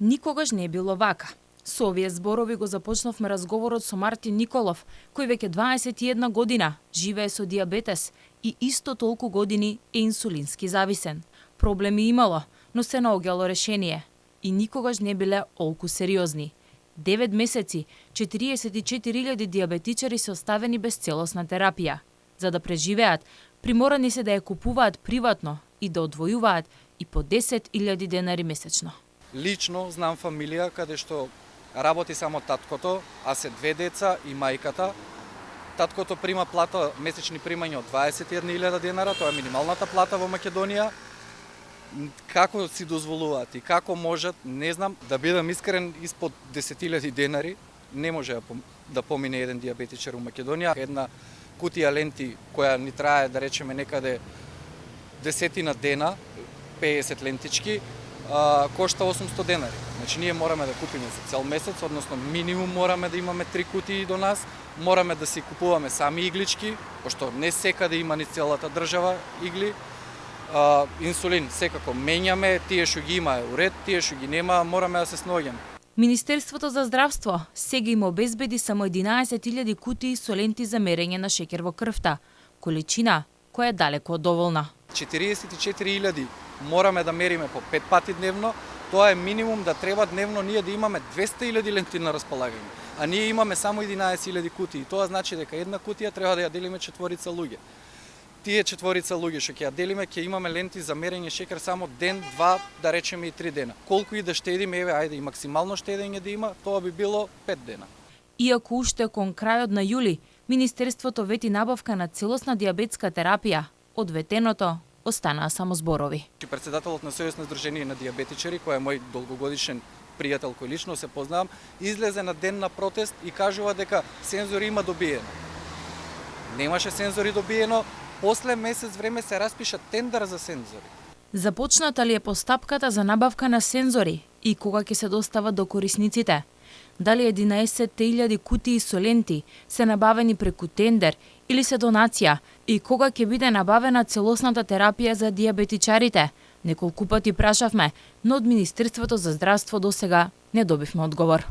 Никогаш не е било вака. Со овие зборови го започнавме разговорот со Мартин Николов, кој веќе 21 година живее со диабетес и исто толку години е инсулински зависен. Проблеми имало, но се наоѓало решение. И никогаш не биле олку сериозни. 9 месеци, 44.000 диабетичари се оставени без целосна терапија. За да преживеат, приморани се да ја купуваат приватно и да одвојуваат и по 10.000 денари месечно. Лично знам фамилија каде што работи само таткото, а се две деца и мајката. Таткото прима плата, месечни примања од 21.000 денара, тоа е минималната плата во Македонија. Како си дозволуваат и како можат, не знам, да бидам искрен, испод 10.000 денари не може да помине еден диабетичар во Македонија. Една кутија ленти која ни трае, да речеме, некаде 10 дена, 50 лентички, кошта 800 денари. Значи ние мораме да купиме за цел месец, односно минимум мораме да имаме 3 кутии до нас, мораме да си купуваме сами иглички, пошто не секаде има ни целата држава игли. Инсулин секако менјаме, тие што ги има е уред, тие што ги нема мораме да се сноѓаме. Министерството за здравство сега им обезбеди само 11.000 кутии со ленти за мерење на шеќер во крвта, количина која е далеку од доволна. 44.000 мораме да мериме по 5 пати дневно, тоа е минимум да треба дневно ние да имаме 200.000 ленти на располагање, а ние имаме само 11.000 кутии. Тоа значи дека една кутија треба да ја делиме четворица луѓе. Тие четворица луѓе што ќе ја делиме, ќе имаме ленти за мерење шекер само ден, два, да речеме и 3 дена. Колку и да штедиме, еве, ајде и максимално штедење да има, тоа би било 5 дена. Иако уште кон крајот на јули, Министерството вети набавка на целосна диабетска терапија, од ветеното останаа само зборови. Председателот на Сојуз на здружение на диабетичари, кој е мој долгогодишен пријател кој лично се познавам, излезе на ден на протест и кажува дека сензори има добиено. Немаше сензори добиено. После месец време се распиша тендер за сензори. Започната ли е постапката за набавка на сензори и кога ќе се достава до корисниците? Дали 11.000 кутии со ленти се набавени преку тендер или се донација и кога ќе биде набавена целосната терапија за диабетичарите? Неколку пати прашавме, но од Министерството за здравство досега не добивме одговор.